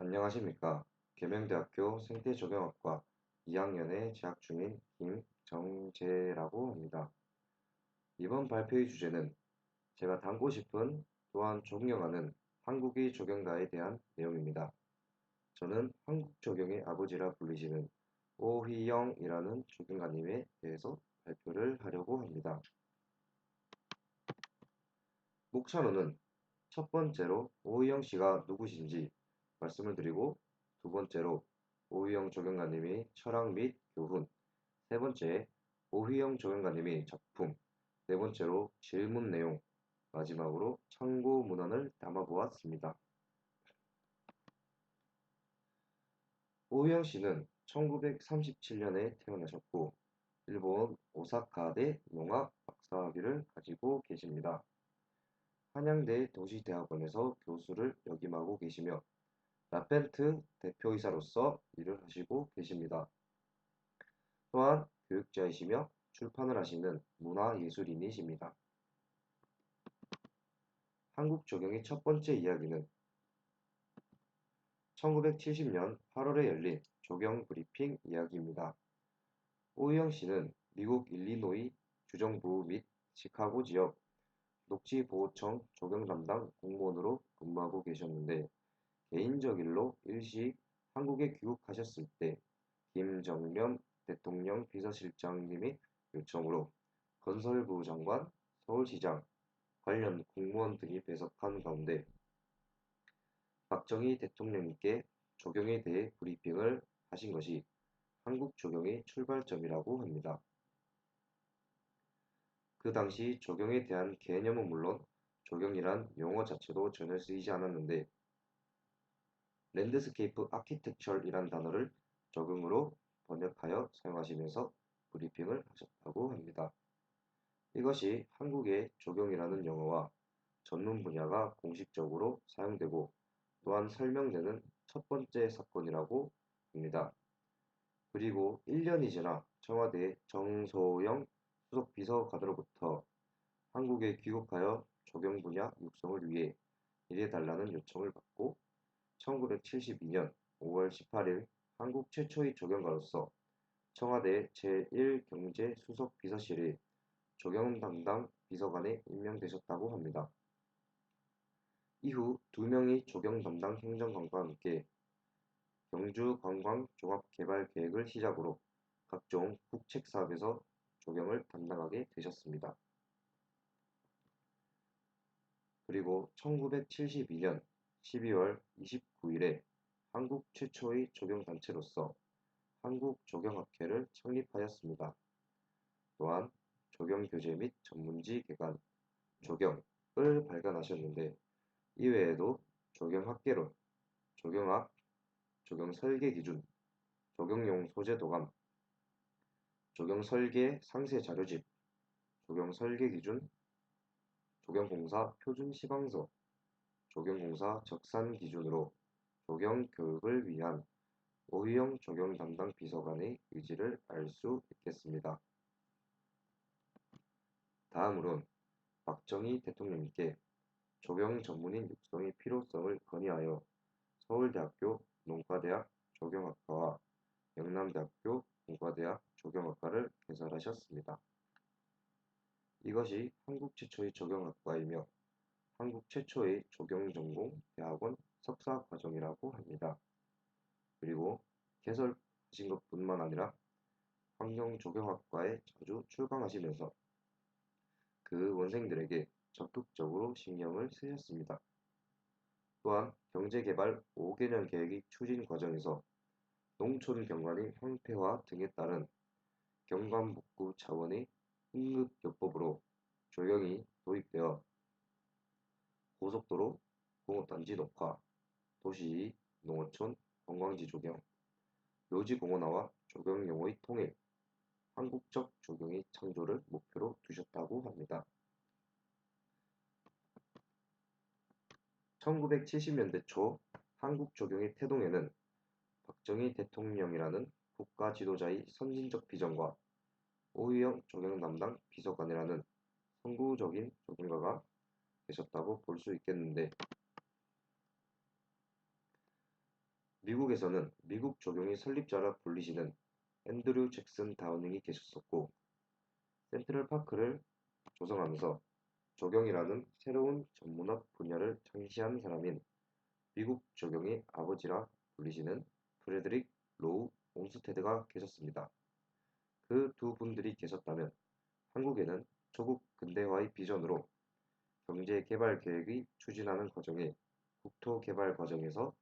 안녕하십니까. 계명대학교 생태조경학과 2학년에 재학 중인 김정재라고 합니다. 이번 발표의 주제는 제가 담고 싶은 또한 존경하는 한국의 조경가에 대한 내용입니다. 저는 한국 조경의 아버지라 불리시는 오휘영이라는 조경가님에 대해서 발표를 하려고 합니다. 목차로는 첫 번째로 오휘영 씨가 누구신지 말씀을 드리고, 두 번째로 오휘영 조경가님의 철학 및 교훈, 세 번째 오휘영 조경가님의 작품, 네 번째로 질문 내용, 마지막으로 참고 문헌을 담아보았습니다. 오휘영 씨는 1937년에 태어나셨고 일본 오사카대 농학 박사학위를 가지고 계십니다. 한양대 도시대학원에서 교수를 역임하고 계시며 라펜트 대표이사로서 일을 하시고 계십니다. 또한 교육자이시며 출판을 하시는 문화예술인이십니다. 한국 조경의 첫 번째 이야기는 1970년 8월에 열린 조경 브리핑 이야기입니다. 오희영 씨는 미국 일리노이 주정부 및 시카고 지역 녹지보호청 조경 담당 공무원으로 근무하고 계셨는데, 개인적 일로 일시 한국에 귀국하셨을 때 김정년 대통령 비서실장님의 요청으로 건설부 장관, 서울시장, 관련 공무원 등이 배석한 가운데 박정희 대통령님께 조경에 대해 브리핑을 하신 것이 한국 조경의 출발점이라고 합니다. 그 당시 조경에 대한 개념은 물론 조경이란 용어 자체도 전혀 쓰이지 않았는데 랜드스케이프 아키텍처이란 단어를 적응으로 번역하여 사용하시면서 브리핑을 하셨다고 합니다. 이것이 한국의 조경이라는 용어와 전문 분야가 공식적으로 사용되고 또한 설명되는 첫 번째 사건이라고 합니다. 그리고 1년이 지나 청와대 정소영 수석 비서관으로부터 한국에 귀국하여 조경 분야 육성을 위해 일해달라는 요청을 받고 1972년 5월 18일 한국 최초의 조경가로서 청와대 제1경제수석비서실의 조경 담당 비서관에 임명되셨다고 합니다. 이후 두 명의 조경 담당 행정관과 함께 경주관광종합개발계획을 시작으로 각종 국책 사업에서 조경을 담당하게 되셨습니다. 그리고 1972년 12월 29일에 한국 최초의 조경단체로서 한국조경학회를 창립하였습니다. 또한 조경교재 및 전문지 개간, 조경을 발간하셨는데 이외에도 조경학개론, 조경학, 조경설계기준, 조경용 소재 도감, 조경설계 상세 자료집, 조경설계기준, 조경공사 표준시방서, 조경공사 적산 기준으로 조경교육을 위한 오희영 조경 담당 비서관의 의지를 알 수 있겠습니다. 다음으론 박정희 대통령님께 조경 전문인 육성의 필요성을 건의하여 서울대학교 농과대학 조경학과와 영남대학교 공과대학 조경학과를 개설하셨습니다. 이것이 한국 최초의 조경학과이며 한국 최초의 조경전공 대학원 석사과정이라고 합니다. 그리고 개설하신 것뿐만 아니라 환경조경학과에 자주 출강하시면서 그 원생들에게 적극적으로 신경을 쓰셨습니다. 또한 경제개발 5개년 계획의 추진 과정에서 농촌 경관의 형태화 등에 따른 경관복구 차원의 응급요법으로 조경이 도입되어 고속도로, 공업단지 녹화, 도시, 농어촌, 관광지 조경, 묘지공원화와 조경용어의 통일, 한국적 조경의 창조를 목표로 두셨다고 합니다. 1970년대 초 한국 조경의 태동에는 박정희 대통령이라는 국가 지도자의 선진적 비전과 오희영 조경 담당 비서관이라는 선구적인 조경가가 계셨다고 볼 수 있겠는데, 미국에서는 미국 조경의 설립자라 불리시는 앤드류 잭슨 다우닝이 계셨었고, 센트럴파크를 조성하면서 조경이라는 새로운 전문학 분야를 창시한 사람인 미국 조경의 아버지라 불리시는 프레드릭 로우 옴스테드가 계셨습니다. 그 두 분들이 계셨다면 한국에는 조국 근대화의 비전으로 경제개발계획이 추진하는 과정에 국토개발 과정에서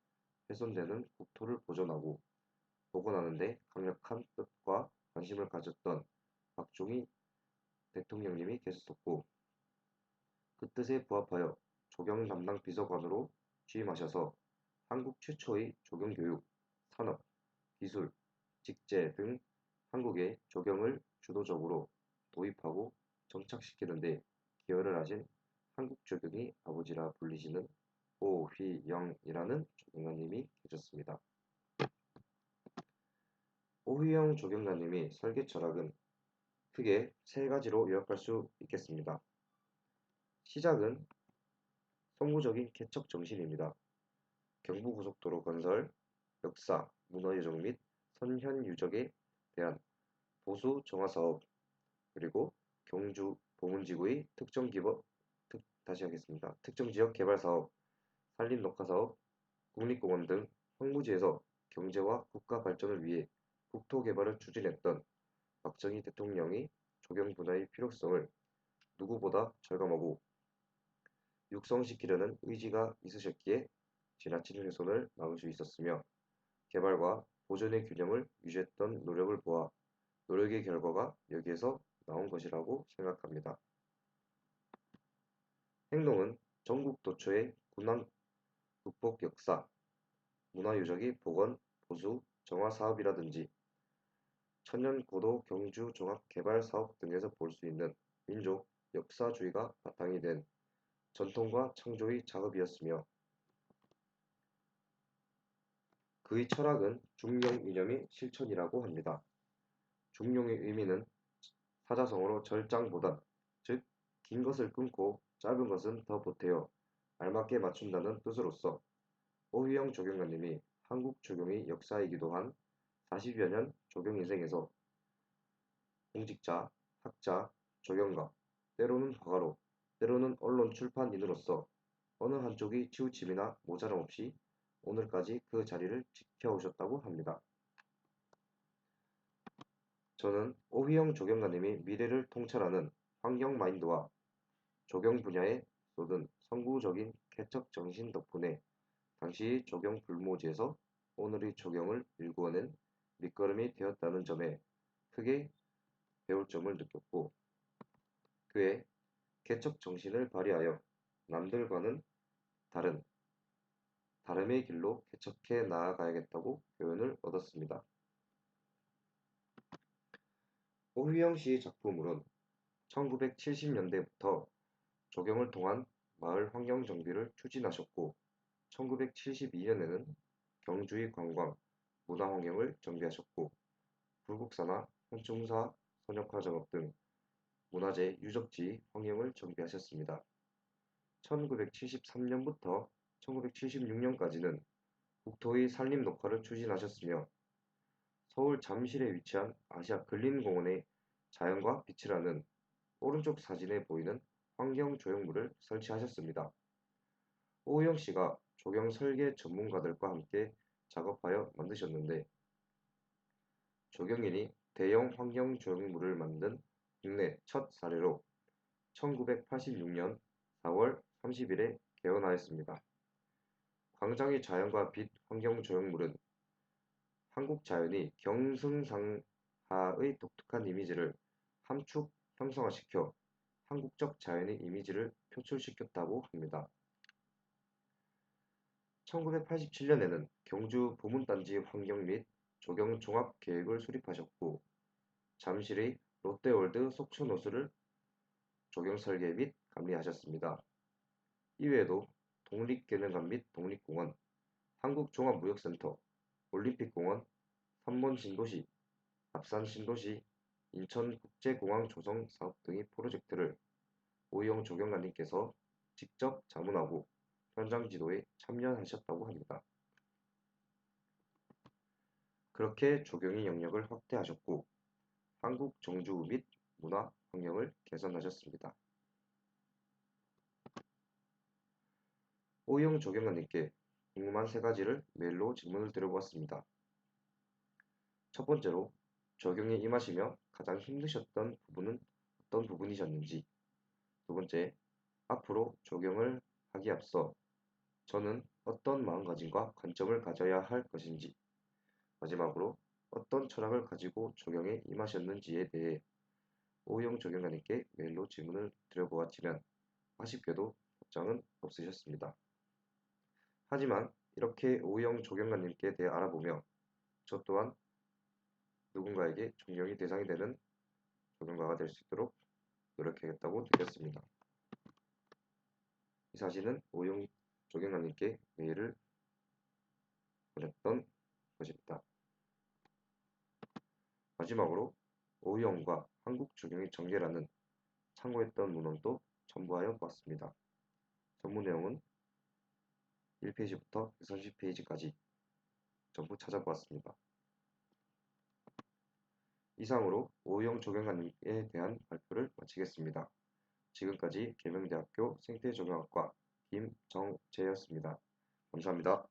훼손되는 국토를 보존하고 복원하는 데 강력한 뜻과 관심을 가졌던 박종희 대통령님이 계셨었고, 그 뜻에 부합하여 조경 담당 비서관으로 취임하셔서 한국 최초의 조경교육, 산업, 기술, 직제 등 한국에 조경을 주도적으로 도입하고 정착시키는 데 기여를 하신 한국 조경의 아버지라 불리시는 오휘영이라는 조경가님이 계셨습니다. 오휘영 조경가님이 설계 철학은 크게 세 가지로 요약할 수 있겠습니다. 시작은 성구적인 개척 정신입니다. 경부고속도로 건설, 역사, 문화유적 및 선현 유적에 대한 보수 정화 사업, 그리고 경주 보문지구의 특정 지역 개발 사업, 산림 녹화 사업, 국립공원 등 황무지에서 경제와 국가 발전을 위해 국토 개발을 추진했던 박정희 대통령이 조경 분야의 필요성을 누구보다 절감하고 육성시키려는 의지가 있으셨기에 지나친 훼손을 막을 수 있었으며, 개발과 보존의 균형을 유지했던 노력을 보아 노력의 결과가 여기에서 나온 것이라고 생각합니다. 행동은 전국 도처의 군항 극복 역사, 문화유적의 복원, 보수, 정화 사업이라든지 천년 고도 경주 종합 개발 사업 등에서 볼 수 있는 민족 역사주의가 바탕이 된 전통과 창조의 작업이었으며, 그의 철학은 중용 이념의 실천이라고 합니다. 중용의 의미는 사자성어로 절장보단, 즉 긴 것을 끊고 짧은 것은 더 보태어 알맞게 맞춘다는 뜻으로서 오휘영 조경가님이 한국 조경의 역사이기도 한 40여 년 조경 인생에서 공직자, 학자, 조경가, 때로는 화가로, 때로는 언론 출판인으로서 어느 한쪽이 치우침이나 모자람 없이 오늘까지 그 자리를 지켜오셨다고 합니다. 저는 오휘영 조경가님이 미래를 통찰하는 환경 마인드와 조경 분야에 쏟은 선구적인 개척 정신 덕분에 당시 조경 불모지에서 오늘의 조경을 일구어낸 밑거름이 되었다는 점에 크게 배울 점을 느꼈고, 그의 개척 정신을 발휘하여 남들과는 다른 다름의 길로 개척해 나아가야겠다고 교훈을 얻었습니다. 오휘영 씨의 작품으론 1970년대부터 조경을 통한 마을 환경 정비를 추진하셨고, 1972년에는 경주의 관광, 문화 환경을 정비하셨고, 불국사나 현충사, 선역화 작업 등 문화재 유적지 환경을 정비하셨습니다. 1973년부터 1976년까지는 국토의 산림 녹화를 추진하셨으며, 서울 잠실에 위치한 아시아 근린공원의 자연과 빛이라는 오른쪽 사진에 보이는 환경 조형물을 설치하셨습니다. 오우영 씨가 조경 설계 전문가들과 함께 작업하여 만드셨는데, 조경인이 대형 환경 조형물을 만든 국내 첫 사례로 1986년 4월 30일에 개원하였습니다. 광장의 자연과 빛 환경 조형물은 한국 자연이 경승상하의 독특한 이미지를 함축 형성화시켜 한국적 자연의 이미지를 표출시켰다고 합니다. 1987년에는 경주 보문단지 환경 및 조경 종합 계획을 수립하셨고, 잠실의 롯데월드 속초노수를 조경 설계 및 감리하셨습니다. 이외에도 독립기념관 및 독립공원, 한국종합무역센터, 올림픽공원, 삼본신도시, 합산신도시, 인천국제공항 조성 사업 등의 프로젝트를 오희영 조경관님께서 직접 자문하고 현장 지도에 참여하셨다고 합니다. 그렇게 적용의 영역을 확대하셨고 한국 정주 및 문화 환경을 개선하셨습니다. 오희영 조경관님께 궁금한 세 가지를 메일로 질문을 드려보았습니다. 첫 번째로 적용에 임하시며 가장 힘드셨던 부분은 어떤 부분이셨는지, 두 번째, 앞으로 적용을 하기에 앞서 저는 어떤 마음가짐과 관점을 가져야 할 것인지, 마지막으로 어떤 철학을 가지고 적용에 임하셨는지에 대해 오희영 조경관님께 메일로 질문을 드려보았지만 아쉽게도 답장은 없으셨습니다. 하지만 이렇게 오희영 조경관님께 대해 알아보며 저 또한 누군가에게 존경의 대상이 되는 조경가가 될 수 있도록 노력하겠다고 느꼈습니다. 이 사실은 오희영 조경관님께 메일을 보냈던 것입니다. 마지막으로 오희영과 한국 조경의 전개라는 참고했던 문헌도 첨부하여 보았습니다. 전문 내용은 1페이지부터 130페이지까지 전부 찾아보았습니다. 이상으로 오희영 조경관님에 대한 발표를 마치겠습니다. 지금까지 계명대학교 생태조경학과 김정재였습니다. 감사합니다.